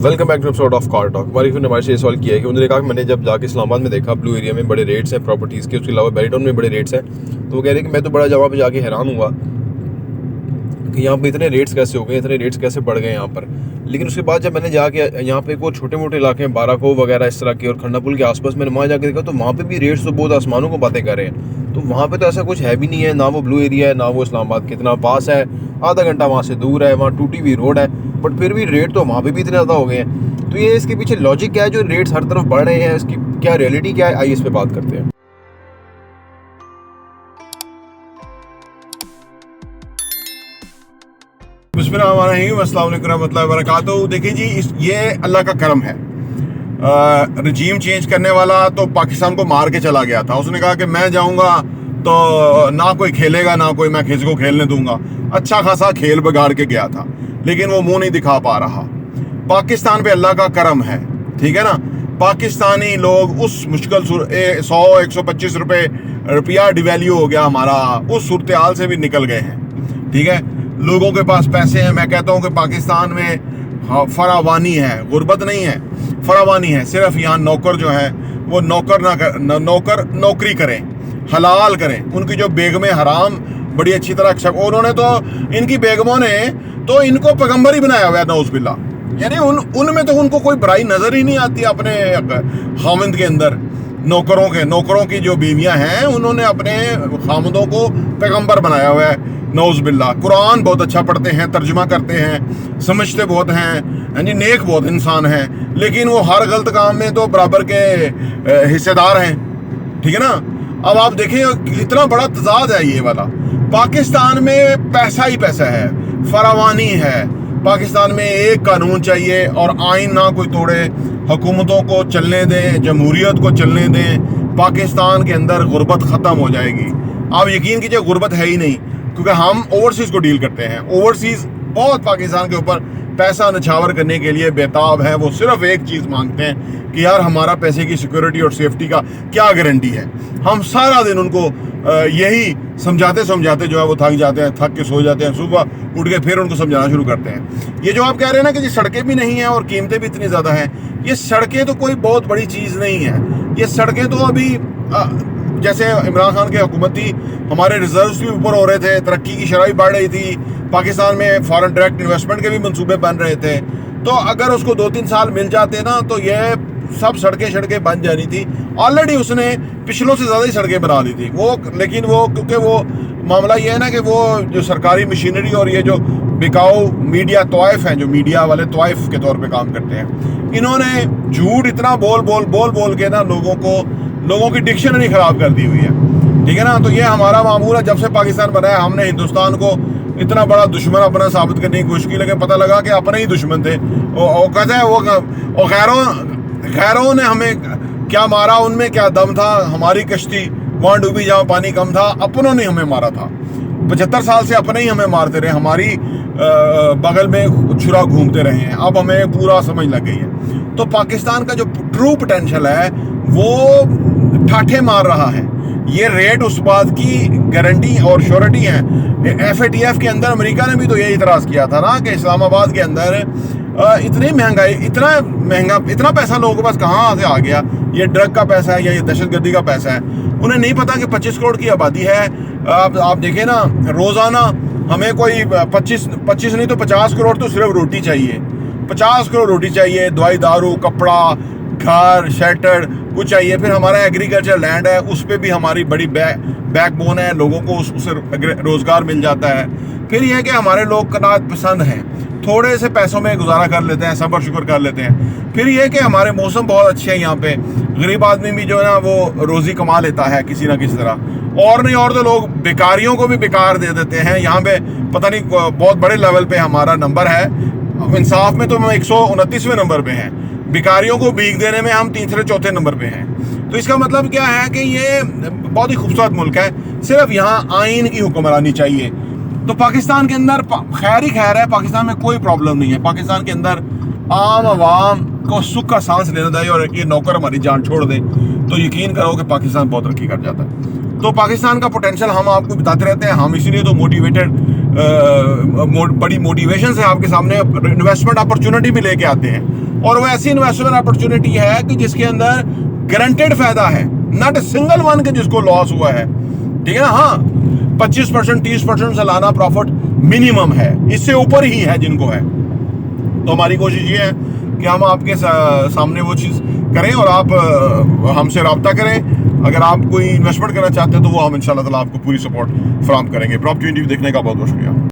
Welcome back to episode of car talk. हमारी फिर हमारे से सवाल किया है कि उन्होंने कहा कि मैंने जब जाके इस्लामाबाद में देखा ब्लू एरिया में बड़े रेट्स हैं प्रॉपर्टीज़ के, उसके अलावा बैरिटाउन में बड़े रेट्स हैं। तो वो कह रहे हैं कि मैं तो बड़ा जगह पे जाके हैरान हुआ कि यहाँ पे इतने रेट्स कैसे हो गए, इतने रेट्स कैसे बढ़ गए यहाँ पर। लेकिन उसके बाद जब मैंने जाके यहाँ पे वो छोटे मोटे इलाके हैं बाराको वगैरह इस तरह के और खंडापुल के आसपास, मैंने वहाँ जाके देखा तो वहाँ पे भी रेट्स तो बहुत आसमानों को बातें कर रहे हैं। तो वहाँ पे तो ऐसा कुछ है भी नहीं है, ना वो ब्लू एरिया है ना वो इस्लामाबाद कितना पास है, आधा घंटा वहाँ से दूर है, वहाँ टूटी हुई रोड है, बट फिर भी रेट तो वहाँ पे भी इतने ज़्यादा हो गए हैं। तो ये इसके पीछे लॉजिक क्या है जो रेट्स हर तरफ बढ़ रहे हैं, इसकी क्या रियलिटी क्या है, आइए इस पे बात करते हैं। बिस्मिल्लाहिर्रहमानिर्रहीम, अस्सलाम वालेकुम रहमतुल्लाहि व बरकातहू। देखिए जी, ये अल्लाह का करम है। रजीम चेंज करने वाला तो पाकिस्तान को मार के चला गया था। उसने कहा कि मैं जाऊंगा तो ना कोई खेलेगा ना कोई मैं किसी को खेलने दूंगा। अच्छा खासा खेल बिगाड़ के गया था, लेकिन वो मुंह नहीं दिखा पा रहा। पाकिस्तान पे अल्लाह का करम है, ठीक है ना। पाकिस्तानी लोग उस मुश्किल 100-125 रुपया डिवैल्यू हो गया हमारा, उस सूरत हाल से भी निकल गए हैं, ठीक है। लोगों के पास पैसे हैं। मैं कहता हूँ कि पाकिस्तान में फरावानी है, गुर्बत नहीं है, फरावानी है। सिर्फ यहाँ नौकर जो है वो नौकर नौकरी करें, हलाल करें। उनकी जो बेगमें हराम बड़ी अच्छी तरह उन्होंने तो, इनकी बेगमों ने तो इनको पैगंबर ही बनाया हुआ है, नौज़ुबिल्लाह। यानी उनमें तो उनको कोई बुराई नजर ही नहीं आती अपने खामिंद के अंदर। नौकरों की जो बीवियां हैं उन्होंने अपने खामिदों को पैगंबर बनाया हुआ है, नौज़ुबिल्लाह। कुरान बहुत अच्छा पढ़ते हैं, तर्जुमा करते हैं, समझते बहुत हैं, यानी नेक बहुत इंसान हैं, लेकिन वो हर गलत काम में तो बराबर के हिस्सेदार हैं, ठीक है ना। अब आप देखें इतना बड़ा तजाद है ये वाला। पाकिस्तान में पैसा ही पैसा है, फरावानी है। पाकिस्तान में एक कानून चाहिए और आइन ना कोई तोड़े, हुकूमतों को चलने दें, जमहूरियत को चलने दें। पाकिस्तान के अंदर गुर्बत ख़त्म हो जाएगी। आप यकीन कीजिए गुर्बत है ही नहीं, क्योंकि हम ओवरसीज़ को डील करते हैं। ओवरसीज़ बहुत पाकिस्तान के ऊपर पैसा नछावर करने के लिए बेताब है। वो सिर्फ एक चीज़ मांगते हैं कि यार हमारा पैसे की सिक्योरिटी और सेफ्टी का क्या गारंटी है। हम सारा दिन उनको यही समझाते समझाते जो है वो थक जाते हैं, थक के सो जाते हैं। सुबह उठ के फिर उनको समझाना शुरू करते हैं। ये जो आप कह रहे हैं ना कि ये सड़कें भी नहीं हैं और कीमतें भी इतनी ज़्यादा हैं, ये सड़कें तो कोई बहुत बड़ी चीज़ नहीं है। ये सड़कें तो अभी जैसे इमरान खान की हुकूमत थी, हमारे रिजर्व्स भी ऊपर हो रहे थे, तरक्की की शरह बढ़ रही थी, पाकिस्तान में फॉरेन डायरेक्ट इन्वेस्टमेंट के भी मंसूबे बन रहे थे। तो अगर उसको 2-3 साल मिल जाते ना तो ये सब सड़कें बन जानी थी। ऑलरेडी उसने पिछलों से ज़्यादा ही सड़कें बना दी थी वो, लेकिन वो क्योंकि वो मामला ये है ना कि वो जो सरकारी मशीनरी और ये जो बिकाऊ मीडिया तवाइफ हैं, जो मीडिया वाले तवाइफ के तौर पे काम करते हैं, इन्होंने झूठ इतना बोल के ना लोगों की डिक्शनरी ख़राब कर दी हुई है, ठीक है ना। तो ये हमारा मामूल है। जब से पाकिस्तान बनाया हमने हिंदुस्तान को इतना बड़ा दुश्मन अपना साबित करने की कोशिश की, लेकिन पता लगा कि अपने ही दुश्मन थे। वो कहते हैं वो खैरों ने हमें क्या मारा, उनमें क्या दम था, हमारी कश्ती वहाँ डूबी जहाँ पानी कम था। अपनों ने हमें मारा था, 75 साल से अपने ही हमें मारते रहे, हमारी बगल में छुरा घूमते रहे हैं। अब हमें पूरा समझ लग गई है। तो पाकिस्तान का जो ट्रू पोटेंशियल है वो ठाठे मार रहा है। ये रेट उस बात की गारंटी और श्योरिटी है। FATF के अंदर अमेरिका ने भी तो यही इतराज़ किया था ना कि इस्लामाबाद के अंदर इतनी महंगाई, इतना पैसा लोगों के पास कहाँ से आ गया। ये ड्रग का पैसा है या ये दहशतगर्दी का पैसा है। उन्हें नहीं पता कि 25 करोड़ की आबादी है। आप देखें ना, रोज़ाना हमें कोई 25 नहीं तो 50 करोड़ तो सिर्फ रोटी चाहिए। 50 करोड़ रोटी चाहिए, दवाई दारू, कपड़ा, घर, शेल्टर कुछ चाहिए। फिर हमारा एग्रीकल्चर लैंड है, उस पर भी हमारी बड़ी बैकबोन है, लोगों को उससे रोज़गार मिल जाता है। फिर यह कि हमारे लोग कनात पसंद हैं, थोड़े से पैसों में गुजारा कर लेते हैं, सब्र शुक्र कर लेते हैं। फिर यह कि हमारे मौसम बहुत अच्छे हैं यहाँ पे, गरीब आदमी भी जो है ना वो रोज़ी कमा लेता है किसी ना किसी तरह। और नहीं और तो लोग बेकारियों को भी बेकार दे देते हैं। यहाँ पे पता नहीं बहुत बड़े लेवल पे हमारा नंबर है, इंसाफ में तो हम 129वें नंबर पे हैं, बेकारियों को भीख देने में हम 3-4 नंबर पे हैं। तो इसका मतलब क्या है कि ये बहुत ही खूबसूरत मुल्क है, सिर्फ यहाँ आइन की हुक्मरानी चाहिए। तो पाकिस्तान के अंदर खैर ही खैर है, पाकिस्तान में कोई प्रॉब्लम नहीं है। पाकिस्तान के अंदर आम आवाम को सुख का सांस लेना चाहिए और ये नौकर हमारी जान छोड़ दे तो यकीन करो कि पाकिस्तान बहुत तरक्की कर जाता है। तो पाकिस्तान का पोटेंशियल हम आपको बताते रहते हैं। हम इसीलिए तो मोटिवेटेड बड़ी मोटिवेशन से आपके सामने इन्वेस्टमेंट अपॉर्चुनिटी भी लेके आते हैं। और वो ऐसी इन्वेस्टमेंट अपॉर्चुनिटी है कि जिसके अंदर गारंटेड फायदा है, नॉट ए सिंगल वन के जिसको लॉस हुआ है, ठीक है ना। हाँ 25% 30% सालाना प्रॉफिट मिनिमम है, इससे ऊपर ही है जिनको है। तो हमारी कोशिश ये है कि हम आपके सामने वो चीज़ करें और आप हमसे रब्ता करें। अगर आप कोई इन्वेस्टमेंट करना चाहते हैं तो वो हम इंशाल्लाह ताला आपको पूरी सपोर्ट फराहम करेंगे। प्रॉपर्टी देखने का बहुत बहुत शुक्रिया।